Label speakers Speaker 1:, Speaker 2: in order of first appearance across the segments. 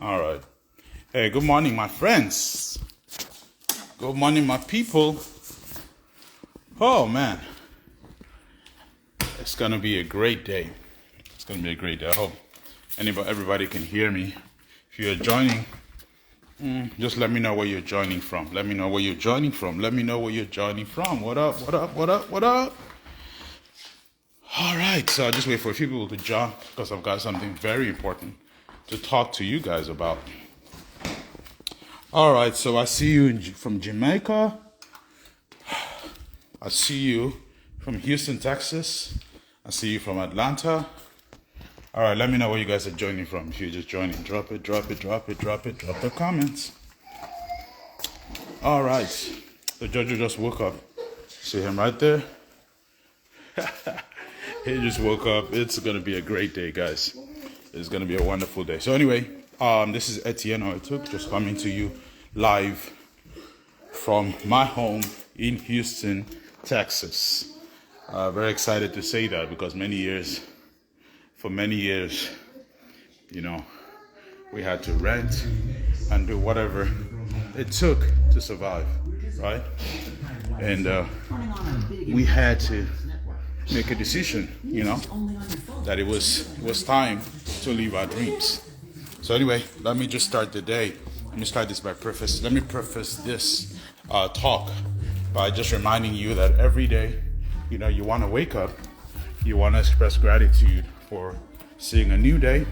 Speaker 1: All right. Hey, good morning, my friends. Good morning, my people. Oh, man. It's going to be a great day. It's going to be a great day. I hope everybody can hear me. If you're joining, just let me know where you're joining from. Let me know where you're joining from. Let me know where you're joining from. What up, what up, what up, what up? All right. So I'll just wait for a few people to join because I've got something very important to talk to you guys about. All right, so I see you from Jamaica. I see you from Houston, Texas. I see you from Atlanta. All right, let me know where you guys are joining from. If you're just joining, drop the comments. All right, so Jojo just woke up. See him right there? He just woke up. It's going to be a great day, guys. It's going to be a wonderful day. So anyway, this is Etienne Oetuk, just coming to you live from my home in Houston, Texas. Very excited to say that because for many years, we had to rent and do whatever it took to survive, right? And we had to make a decision, that it was time to live our dreams. So anyway, let me just start the day. Let me start this by preface. Let me preface this talk by just reminding you that every day, you want to wake up, you want to express gratitude for seeing a new day.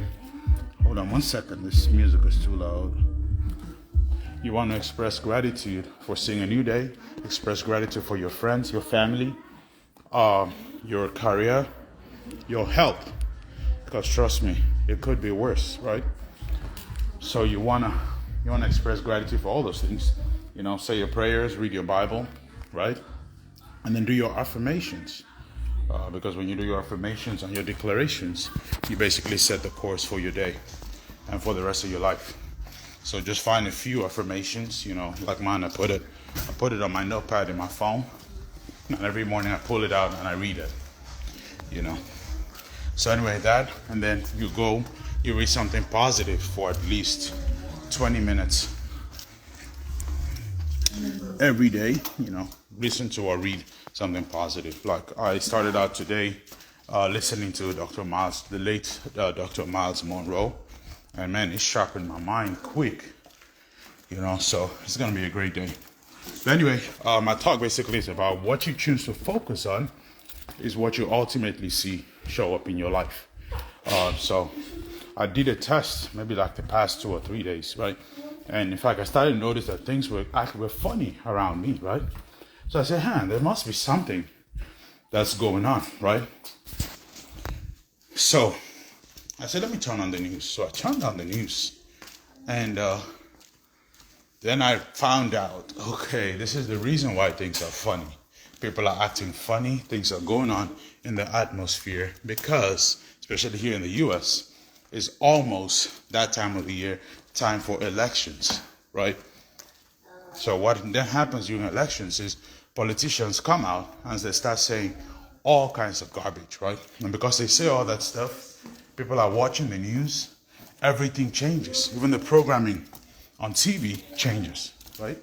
Speaker 1: Hold on one second, this music is too loud. You want to express gratitude for seeing a new day, express gratitude for your friends, your family, your career, your health, because trust me, it could be worse, right? So you wanna express gratitude for all those things, say your prayers, read your Bible, right? And then do your affirmations, because when you do your affirmations and your declarations, you basically set the course for your day and for the rest of your life. So just find a few affirmations, like mine. I put it on my notepad in my phone. And every morning I pull it out and I read it, So anyway, that, and then you read something positive for at least 20 minutes every day, listen to or read something positive. Like I started out today listening to the late Dr. Miles Monroe, and man, it sharpened my mind quick, so it's going to be a great day. But anyway, my talk basically is about what you choose to focus on is what you ultimately see show up in your life. So I did a test maybe like the past 2 or 3 days, right? And in fact, I started to notice that things were funny around me, right? So I said, there must be something that's going on, right? So I said, let me turn on the news. So I turned on the news and then I found out, okay, this is the reason why things are funny. People are acting funny. Things are going on in the atmosphere because, especially here in the U.S., it's almost that time of the year, time for elections, right? So what then happens during elections is politicians come out and they start saying all kinds of garbage, right? And because they say all that stuff, people are watching the news, everything changes. Even the programming on TV changes, right?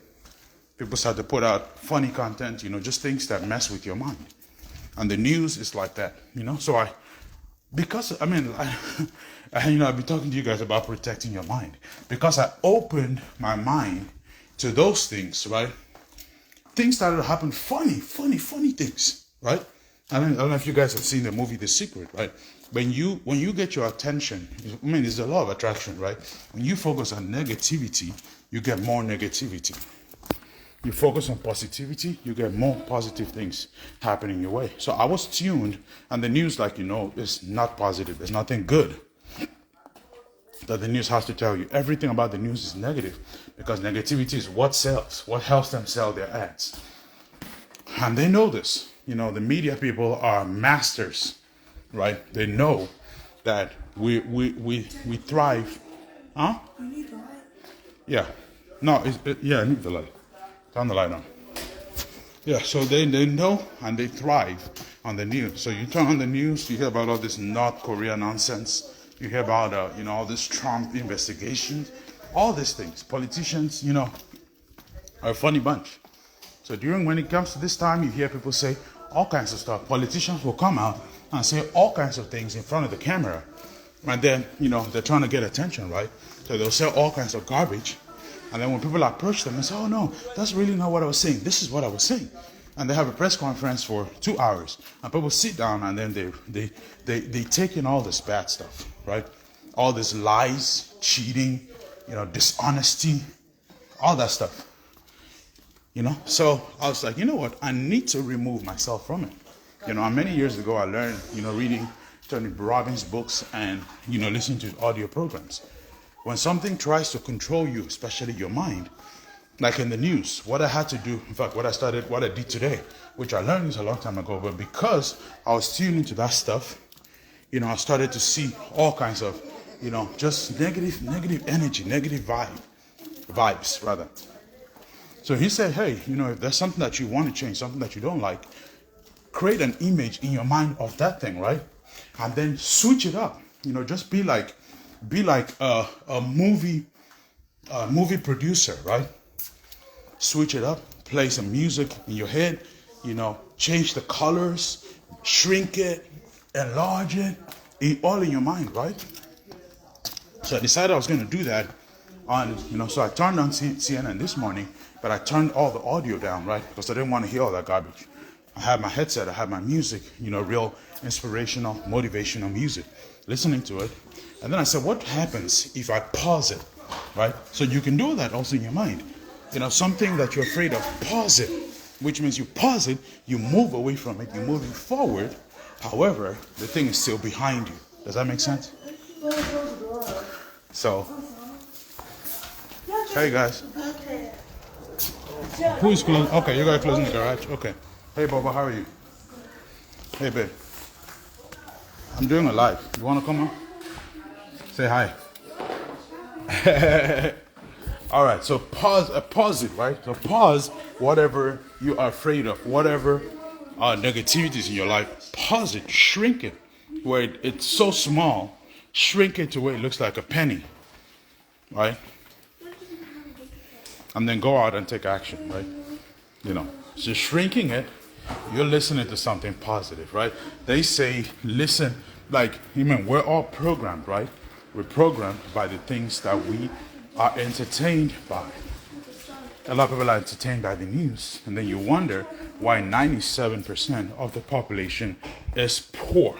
Speaker 1: People start to put out funny content, just things that mess with your mind. And the news is like that, So I've been talking to you guys about protecting your mind. Because I opened my mind to those things, right? Things started to happen, funny things, right? I don't know if you guys have seen the movie The Secret, right? When you get your attention, it's the law of attraction, right? When you focus on negativity, you get more negativity. You focus on positivity, you get more positive things happening your way. So I was tuned, and the news, is not positive. There's nothing good that the news has to tell you. Everything about the news is negative because negativity is what sells, what helps them sell their ads. And they know this. The media people are masters, right? They know that we thrive. Huh? You need the light. Yeah. No, I need the light. Turn the light on. Yeah, so they know and they thrive on the news. So you turn on the news, you hear about all this North Korea nonsense, You hear about, all this Trump investigations, all these things. Politicians, are a funny bunch. So when it comes to this time, you hear people say all kinds of stuff. Politicians will come out and say all kinds of things in front of the camera. And then, they're trying to get attention, right? So they'll say all kinds of garbage. And then when people approach them and say, oh no, that's really not what I was saying. This is what I was saying. And they have a press conference for 2 hours. And people sit down and then they take in all this bad stuff, right? All these lies, cheating, dishonesty, all that stuff. So I was like, you know what? I need to remove myself from it. Many years ago, I learned, reading Tony Robbins books and, listening to audio programs. When something tries to control you, especially your mind, like in the news, what I had to do, in fact, what I did today, which I learned this a long time ago, but because I was tuned into that stuff, I started to see all kinds of, just negative energy, negative vibes rather. So he said, hey, if there's something that you want to change, something that you don't like, create an image in your mind of that thing, right? And then switch it up. Just be like a movie producer, right? Switch it up, play some music in your head, change the colors, shrink it, enlarge it, all in your mind, right? So I decided I was going to do that so I turned on CNN this morning, but I turned all the audio down, right? Because I didn't want to hear all that garbage. I had my headset, I had my music, real inspirational, motivational music, listening to it. And then I said, what happens if I pause it, right? So you can do that also in your mind. Something that you're afraid of, pause it, which means you pause it, you move away from it, you're moving forward. However, the thing is still behind you. Does that make sense? So, hey guys. Who is closing? Okay, you guys closing the garage. Okay. Hey, Baba, how are you? Hey, babe. I'm doing a live. You want to come on? Say hi. All right. So pause it, right? So pause whatever you are afraid of, whatever negativities in your life. Pause it, shrink it, where it's so small. Shrink it to where it looks like a penny, right? And then go out and take action, right? So shrinking it, you're listening to something positive, right? They say, listen, we're all programmed, right? We're programmed by the things that we are entertained by. A lot of people are entertained by the news, and then you wonder why 97% of the population is poor.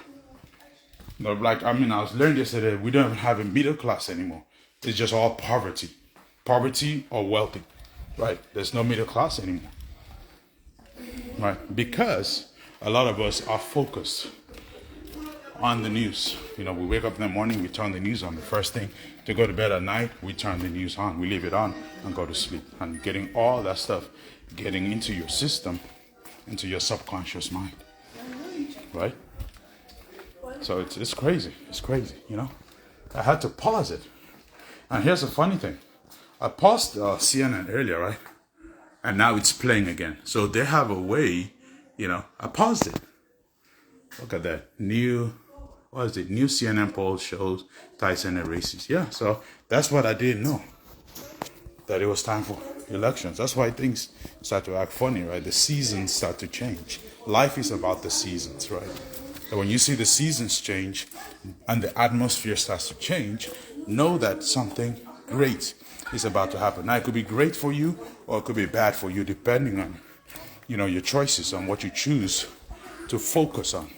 Speaker 1: I was learning yesterday, we don't even have a middle class anymore. It's just all poverty or wealthy, right? There's no middle class anymore, right? Because a lot of us are focused on the news. We wake up in the morning, we turn the news on. The first thing to go to bed at night, we turn the news on. We leave it on and go to sleep. And getting all that stuff, getting into your system, into your subconscious mind, right? So it's crazy. It's crazy, I had to pause it. And here's the funny thing. I paused CNN earlier, right? And now it's playing again. So they have a way, I paused it. Look at that. New CNN poll shows Tyson and racist. Yeah, so that's what I didn't know. That it was time for elections. That's why things start to act funny, right? The seasons start to change. Life is about the seasons, right? So when you see the seasons change and the atmosphere starts to change, know that something great is about to happen. Now, it could be great for you or it could be bad for you, depending on, your choices, on what you choose to focus on.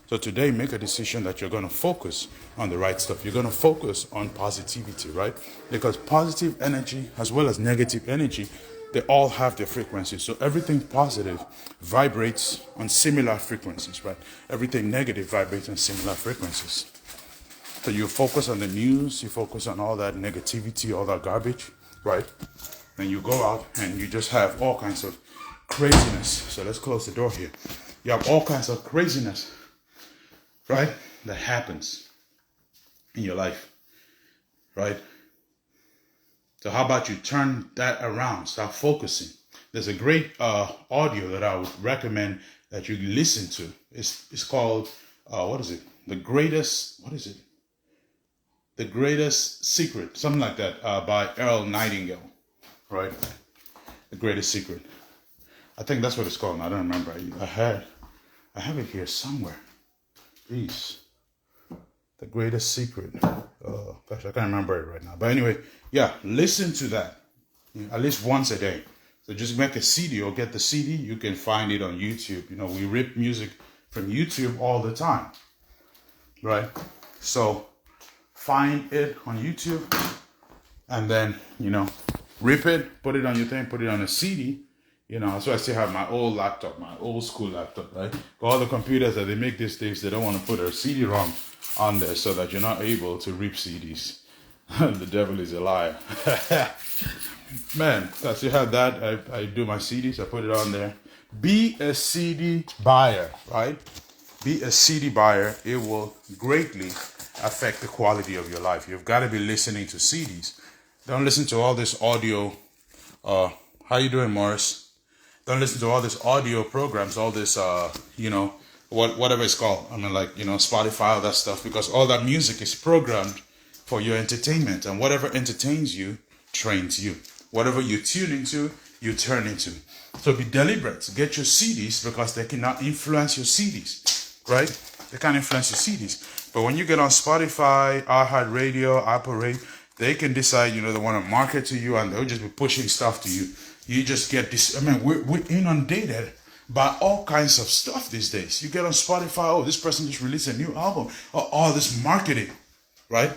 Speaker 1: So today, make a decision that you're going to focus on the right stuff. You're going to focus on positivity, right? Because positive energy as well as negative energy, they all have their frequencies. So everything positive vibrates on similar frequencies, right? Everything negative vibrates on similar frequencies. So you focus on the news, you focus on all that negativity, all that garbage, right? Then you go out and you just have all kinds of craziness. So let's close the door here. You have all kinds of craziness, right? That happens in your life, right? So how about you turn that around, start focusing. There's a great audio that I would recommend that you listen to. It's called, The Greatest, what is it? The Greatest Secret, something like that, by Earl Nightingale, right? The Greatest Secret. I think that's what it's called. I don't remember. I have it here somewhere. Jeez. The Greatest Secret. Oh, gosh, I can't remember it right now. But anyway, yeah, listen to that at least once a day. So just make a CD or get the CD. You can find it on YouTube. You know, we rip music from YouTube all the time, right? So find it on YouTube and then, you know, rip it, put it on your thing, put it on a CD. You know, that's why I still have my old laptop, my old school laptop, right? All the computers that they make these days, they don't want to put a CD-ROM on there so that you're not able to rip CDs. The devil is a liar. Man, I still have that. I do my CDs, I put it on there. Be a CD buyer, right? Be a CD buyer. It will greatly affect the quality of your life. You've got to be listening to CDs. Don't listen to all this audio. How you doing, Morris? Don't listen to all this audio programs, all this, you know, whatever it's called. I mean, like, you know, Spotify, all that stuff, because all that music is programmed for your entertainment, and whatever entertains you trains you. Whatever you tune into, you turn into. So be deliberate. Get your CDs, because they cannot influence your CDs, right? They can't influence your CDs. But when you get on Spotify, iHeartRadio, Apple Radio, they can decide, you know, they want to market to you, and they'll just be pushing stuff to you. You just get this. I mean, we're inundated by all kinds of stuff these days. You get on Spotify, oh, this person just released a new album, or all this marketing, right?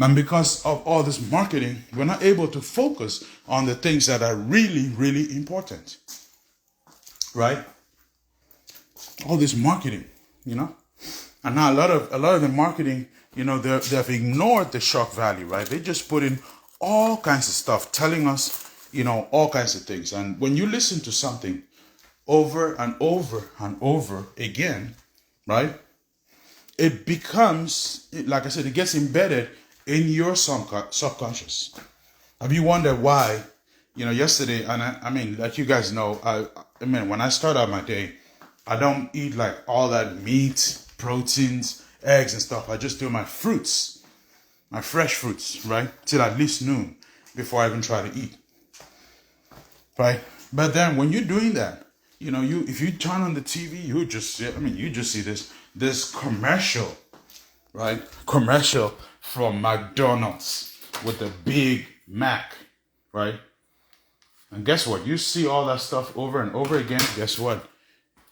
Speaker 1: And because of all this marketing, we're not able to focus on the things that are really, really important, right? All this marketing, you know, and now a lot of the marketing, you know, they've ignored the shock value, right? They just put in all kinds of stuff telling us, you know, all kinds of things. And when you listen to something over and over and over again, right, it becomes, like I said, it gets embedded in your subconscious. Have you wondered why, you know, yesterday, and I mean, like you guys know, I mean, when I start out my day, I don't eat like all that meat, proteins, eggs and stuff. I just do my fruits, my fresh fruits, right, till at least noon before I even try to eat. Right, but then when you're doing that, you know, if you turn on the TV, you just see this commercial, right? Commercial from McDonald's with the Big Mac, right? And guess what? You see all that stuff over and over again. Guess what?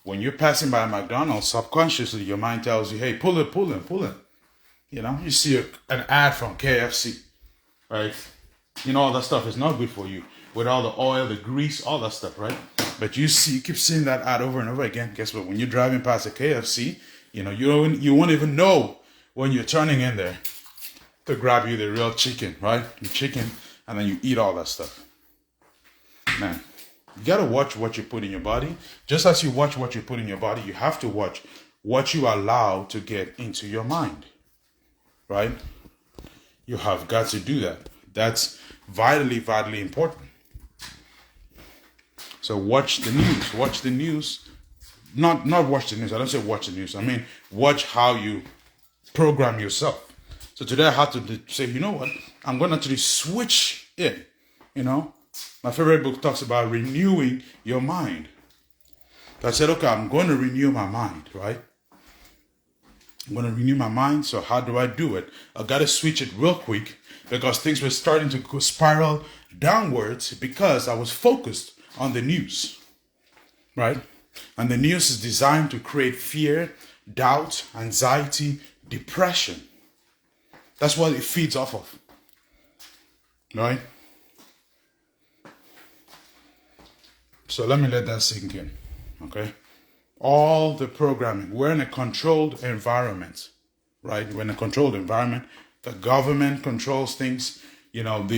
Speaker 1: When you're passing by McDonald's, subconsciously your mind tells you, "Hey, pull it." You know, you see an ad from KFC, right? You know, all that stuff is not good for you. With all the oil, the grease, all that stuff, right? But you keep seeing that ad over and over again. Guess what? When you're driving past a KFC, you know, you won't even know when you're turning in there to grab you the real chicken, right? The chicken, and then you eat all that stuff. Man, you gotta watch what you put in your body. Just as you watch what you put in your body, you have to watch what you allow to get into your mind, right? You have got to do that. That's vitally, vitally important. So watch the news. Watch the news. Not watch the news. I don't say watch the news. I mean, watch how you program yourself. So today I had to say, you know what? I'm going to actually switch it. You know, my favorite book talks about renewing your mind. So I said, okay, I'm going to renew my mind, right? I'm going to renew my mind. So how do I do it? I got to switch it real quick because things were starting to go spiral downwards because I was focused on the news, right? And the news is designed to create fear, doubt, anxiety, depression. That's what it feeds off of, right? So let me let that sink in, okay? All the programming, we're in a controlled environment, right? We're in a controlled environment. The government controls things. You know,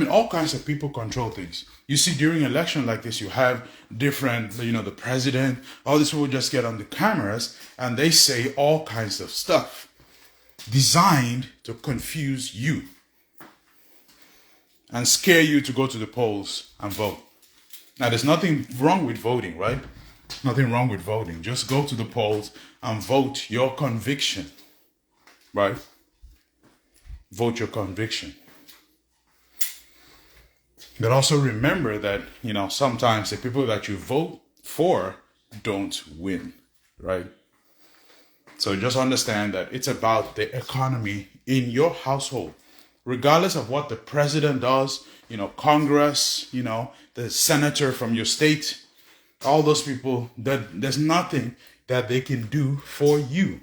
Speaker 1: all kinds of people control things. You see, during an election like this, you have different, you know, the president, all these people just get on the cameras and they say all kinds of stuff designed to confuse you and scare you to go to the polls and vote. Now, there's nothing wrong with voting, right? Nothing wrong with voting. Just go to the polls and vote your conviction, right? vote your conviction. But also remember that, sometimes the people that you vote for don't win, right? So just understand that it's about the economy in your household. Regardless of what the president does, Congress, the senator from your state, all those people, there's nothing that they can do for you,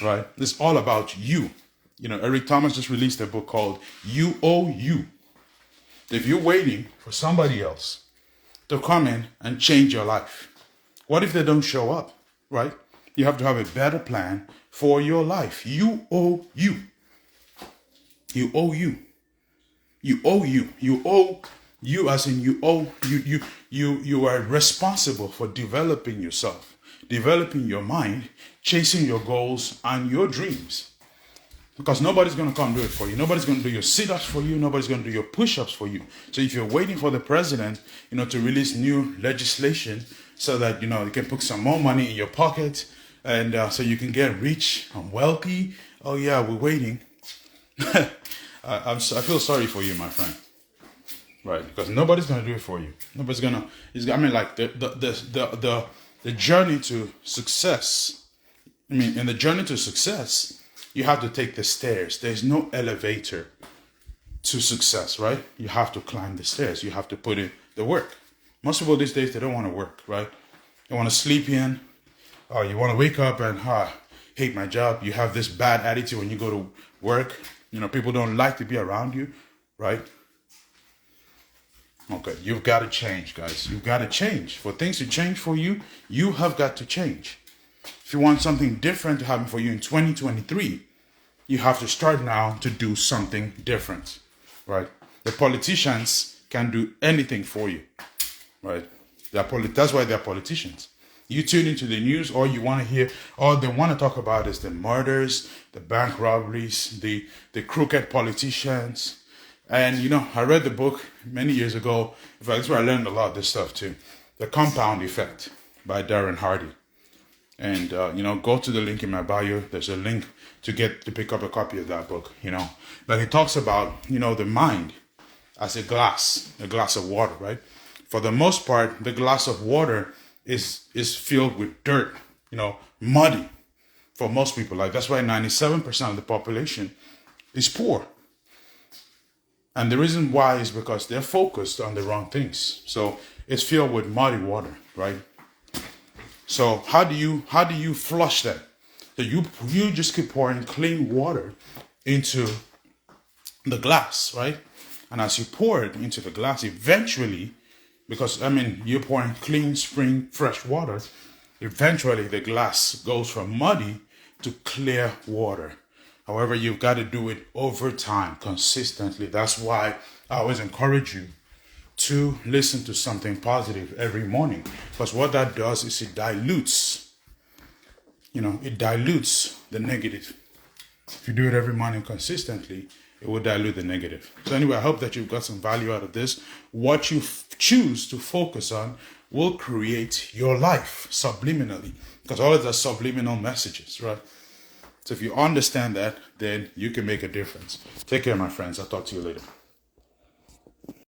Speaker 1: right? It's all about you. Eric Thomas just released a book called You Owe You. If you're waiting for somebody else to come in and change your life, what if they don't show up, right? You have to have a better plan for your life. You owe you. You owe you. You owe you. You owe you, as in you owe you are responsible for developing yourself, developing your mind, chasing your goals and your dreams. Because nobody's going to come do it for you. Nobody's going to do your sit-ups for you. Nobody's going to do your push-ups for you. So if you're waiting for the president, to release new legislation so that, you can put some more money in your pocket and so you can get rich and wealthy. Oh yeah, we're waiting. I feel sorry for you, my friend. Right? Because nobody's going to do it for you. Nobody's going to, like the journey to success. In the journey to success, you have to take the stairs. There's no elevator to success, right? You have to climb the stairs. You have to put in the work. Most people these days, they don't want to work, right? They want to sleep in. Or you want to wake up and hate my job. You have this bad attitude when you go to work. People don't like to be around you, right? Okay, you've got to change, guys. You've got to change. For things to change for you, you have got to change. If you want something different to happen for you in 2023, you have to start now to do something different, right? The politicians can do anything for you, right? That's why they're politicians. You tune into the news, all you want to hear, all they want to talk about is the murders, the bank robberies, the crooked politicians. And, I read the book many years ago. In fact, that's where I learned a lot of this stuff too. The Compound Effect by Darren Hardy. And, go to the link in my bio. There's a link to pick up a copy of that book, But he talks about, the mind as a glass of water, right? For the most part, the glass of water is filled with dirt, muddy for most people. Like that's why 97% of the population is poor. And the reason why is because they're focused on the wrong things. So it's filled with muddy water, right? So how do you flush that? So you just keep pouring clean water into the glass, right? And as you pour it into the glass, eventually, because you're pouring clean spring fresh water, eventually the glass goes from muddy to clear water. However, you've got to do it over time, consistently. That's why I always encourage you to listen to something positive every morning. Because what that does is it dilutes the negative. If you do it every morning consistently, it will dilute the negative. So anyway, I hope that you've got some value out of this. What you choose to focus on will create your life subliminally. Because all of the subliminal messages, right? So if you understand that, then you can make a difference. Take care, my friends. I'll talk to you later.